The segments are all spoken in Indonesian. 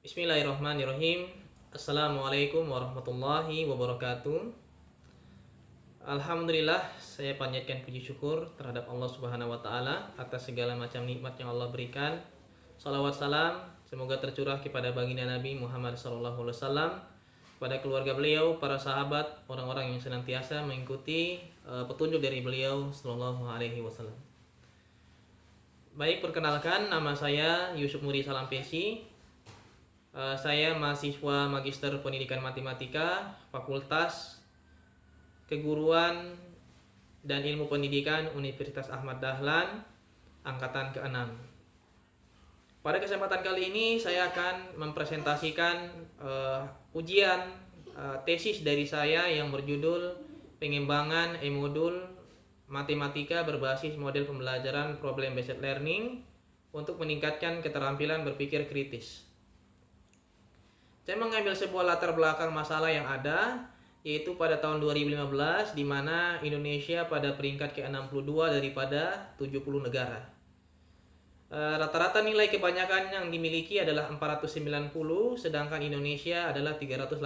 Bismillahirrahmanirrahim. Assalamualaikum warahmatullahi wabarakatuh. Alhamdulillah, saya panjatkan puji syukur terhadap Allah Subhanahu wa taala atas segala macam nikmat yang Allah berikan. Salawat salam semoga tercurah kepada baginda Nabi Muhammad sallallahu alaihi wasallam, pada keluarga beliau, para sahabat, orang-orang yang senantiasa mengikuti petunjuk dari beliau sallallahu alaihi wasallam. Baik, perkenalkan, nama saya Yusuf Muri Salampesi. Saya mahasiswa Magister Pendidikan Matematika, Fakultas Keguruan dan Ilmu Pendidikan Universitas Ahmad Dahlan, Angkatan ke-6. Pada kesempatan kali ini saya akan mempresentasikan ujian tesis dari saya yang berjudul Pengembangan E-Modul Matematika berbasis model pembelajaran Problem Based Learning untuk meningkatkan keterampilan berpikir kritis. Saya mengambil sebuah latar belakang masalah yang ada, yaitu pada tahun 2015, di mana Indonesia pada peringkat ke-62 daripada 70 negara. Rata-rata nilai kebanyakan yang dimiliki adalah 490, sedangkan Indonesia adalah 386.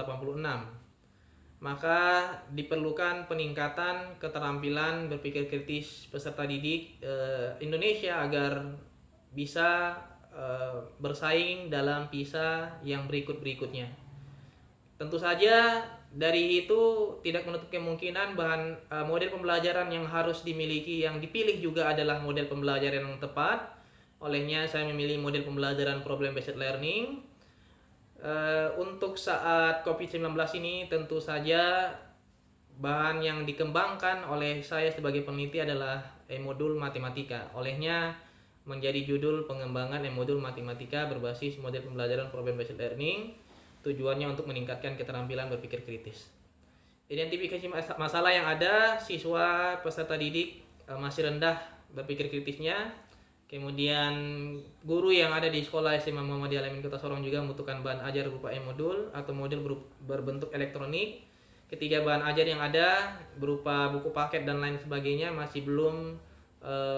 Maka diperlukan peningkatan keterampilan berpikir kritis peserta didik Indonesia agar bisa bersaing dalam PISA yang berikutnya. Tentu saja dari itu tidak menutup kemungkinan model pembelajaran yang harus dimiliki, yang dipilih juga adalah model pembelajaran yang tepat. Olehnya saya memilih model pembelajaran Problem Based Learning. Untuk saat COVID-19 ini tentu saja bahan yang dikembangkan oleh saya sebagai peneliti adalah modul matematika. Olehnya menjadi judul pengembangan modul matematika berbasis model pembelajaran Problem Based Learning. Tujuannya untuk meningkatkan keterampilan berpikir kritis. Identifikasi masalah yang ada, siswa peserta didik masih rendah berpikir kritisnya. Kemudian guru yang ada di sekolah SMA Muhammadiyah Al-Amin Kota Sorong juga membutuhkan bahan ajar berupa modul atau modul berbentuk elektronik. Ketiga, bahan ajar yang ada berupa buku paket dan lain sebagainya masih belum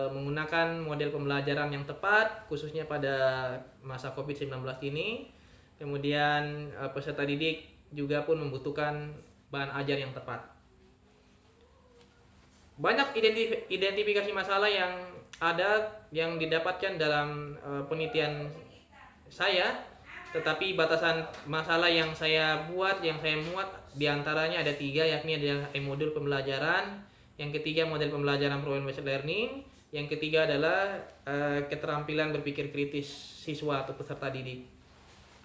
menggunakan model pembelajaran yang tepat, khususnya pada masa COVID-19 ini. Kemudian peserta didik juga pun membutuhkan bahan ajar yang tepat. Banyak identifikasi masalah yang ada yang didapatkan dalam penelitian saya, tetapi batasan masalah yang saya muat diantaranya ada 3, yakni adalah modul pembelajaran. Yang ketiga, model pembelajaran Problem Based Learning. Yang ketiga adalah keterampilan berpikir kritis siswa atau peserta didik.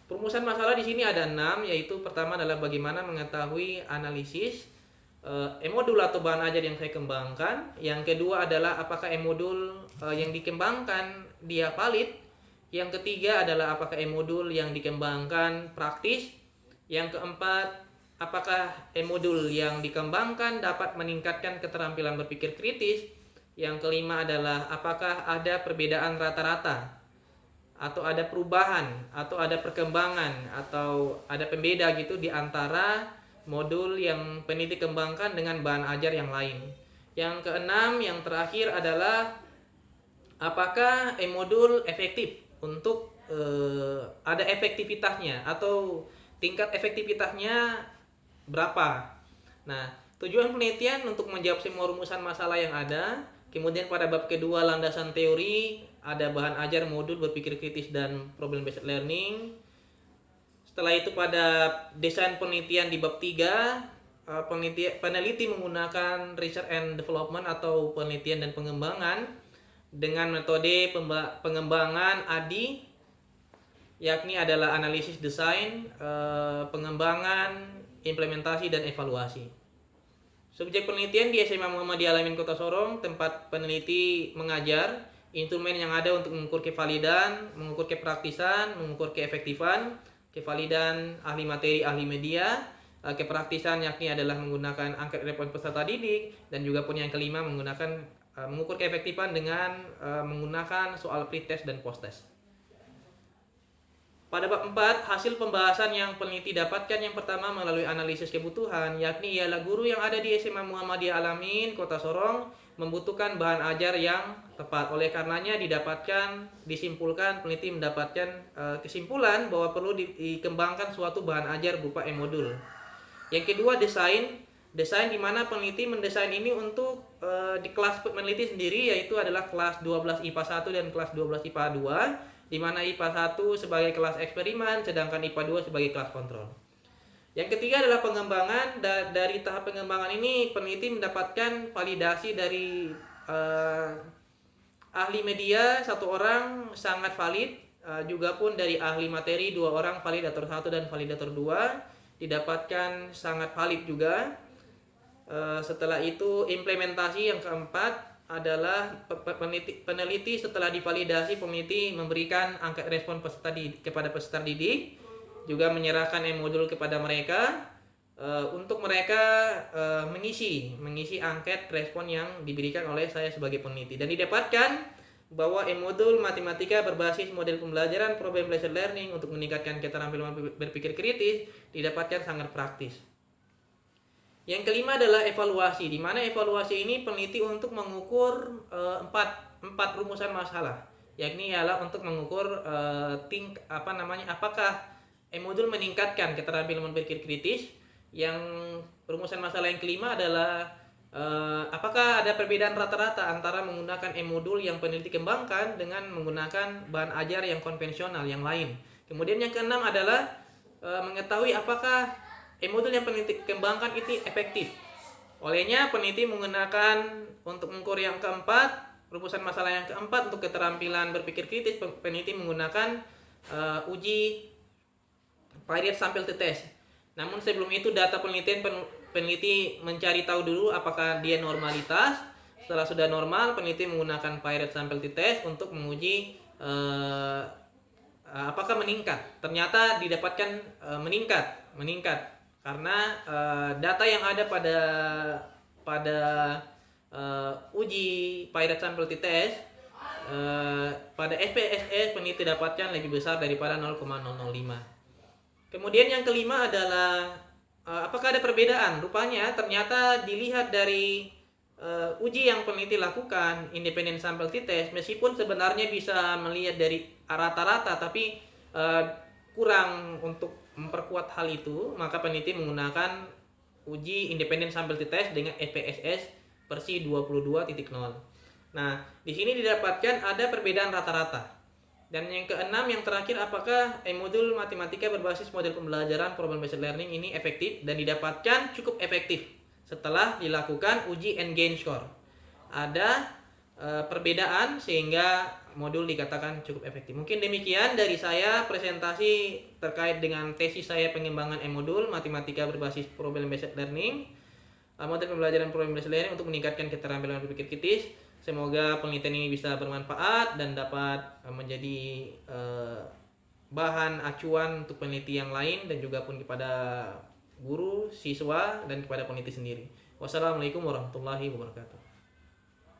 Perumusan masalah di sini ada 6, yaitu pertama adalah bagaimana mengetahui analisis modul atau bahan ajar yang saya kembangkan. Yang kedua adalah apakah modul yang dikembangkan dia valid. Yang ketiga adalah apakah modul yang dikembangkan praktis. Yang keempat, apakah modul yang dikembangkan dapat meningkatkan keterampilan berpikir kritis. Yang kelima adalah apakah ada perbedaan rata-rata, atau ada perubahan, atau ada perkembangan, atau ada pembeda gitu di antara modul yang peneliti kembangkan dengan bahan ajar yang lain. Yang keenam, yang terakhir adalah apakah modul efektif untuk ada efektivitasnya, atau tingkat efektivitasnya berapa. Nah, tujuan penelitian untuk menjawab semua rumusan masalah yang ada. Kemudian pada bab kedua, landasan teori, ada bahan ajar, modul berpikir kritis dan Problem Based Learning. Setelah itu pada desain penelitian di bab 3, peneliti menggunakan research and development atau penelitian dan pengembangan dengan metode pengembangan ADI, yakni adalah analisis, desain, pengembangan, implementasi, dan evaluasi. Subjek penelitian di SMA Muhammadiyah Al-Amin Kota Sorong, tempat peneliti mengajar. Instrumen yang ada untuk mengukur kevalidan, mengukur kepraktisan, mengukur keefektifan. Kevalidan ahli materi, ahli media. Kepraktisan yakni adalah menggunakan angket respon peserta didik. Dan juga pun yang kelima mengukur keefektifan dengan menggunakan soal pretest dan posttest. Pada bab 4, hasil pembahasan yang peneliti dapatkan yang pertama melalui analisis kebutuhan, yakni ialah guru yang ada di SMA Muhammadiyah Al-Amin Kota Sorong membutuhkan bahan ajar yang tepat. Oleh karenanya disimpulkan peneliti mendapatkan kesimpulan bahwa perlu dikembangkan suatu bahan ajar berupa e-modul. Yang kedua, desain di mana peneliti mendesain ini untuk di kelas peneliti sendiri, yaitu adalah kelas 12 IPA 1 dan kelas 12 IPA 2, di mana IPA 1 sebagai kelas eksperimen sedangkan IPA 2 sebagai kelas kontrol. Yang ketiga adalah pengembangan. Dari tahap pengembangan ini peneliti mendapatkan validasi dari ahli media 1 orang sangat valid, juga pun dari ahli materi 2 orang, validator 1 dan validator 2 didapatkan sangat valid juga. Setelah itu implementasi yang keempat adalah peneliti setelah divalidasi, peneliti memberikan angka respon kepada peserta didik, juga menyerahkan e-modul kepada mereka untuk mereka mengisi angket respon yang diberikan oleh saya sebagai peneliti, dan didapatkan bahwa e-modul matematika berbasis model pembelajaran problem based learning untuk meningkatkan keterampilan berpikir kritis didapatkan sangat praktis. Yang kelima adalah evaluasi, di mana evaluasi ini peneliti untuk mengukur empat rumusan masalah, yakni ialah untuk mengukur apakah e-modul meningkatkan keterampilan berpikir kritis. Yang rumusan masalah yang kelima adalah apakah ada perbedaan rata-rata antara menggunakan e-modul yang peneliti kembangkan dengan menggunakan bahan ajar yang konvensional yang lain. Kemudian yang keenam adalah mengetahui apakah e-modul yang peneliti kembangkan itu efektif. Olehnya peneliti menggunakan untuk mengukur yang keempat, rumusan masalah yang keempat untuk keterampilan berpikir kritis, peneliti menggunakan uji Pirate Sample Test. Namun sebelum itu data penelitian peneliti mencari tahu dulu apakah dia normalitas. Setelah sudah normal, peneliti menggunakan Pirate Sample Test untuk menguji apakah meningkat. Ternyata didapatkan meningkat karena data yang ada pada uji Pirate Sample Test pada SPSS peneliti dapatkan lebih besar daripada 0,005. Kemudian yang kelima adalah apakah ada perbedaan? Rupanya ternyata dilihat dari uji yang peneliti lakukan, independent sample test, meskipun sebenarnya bisa melihat dari rata-rata, tapi kurang untuk memperkuat hal itu, maka peneliti menggunakan uji independent sample test dengan SPSS versi 22.0. Nah, di sini didapatkan ada perbedaan rata-rata. Dan yang keenam, yang terakhir, apakah e-modul matematika berbasis model pembelajaran problem based learning ini efektif, dan didapatkan cukup efektif setelah dilakukan uji and gain score. Ada perbedaan sehingga modul dikatakan cukup efektif. Mungkin demikian dari saya presentasi terkait dengan tesis saya pengembangan e-modul matematika berbasis problem based learning, model pembelajaran problem based learning untuk meningkatkan keterampilan berpikir kritis. Semoga penelitian ini bisa bermanfaat dan dapat menjadi bahan acuan untuk peneliti yang lain, dan juga pun kepada guru, siswa, dan kepada peneliti sendiri. Wassalamualaikum warahmatullahi wabarakatuh.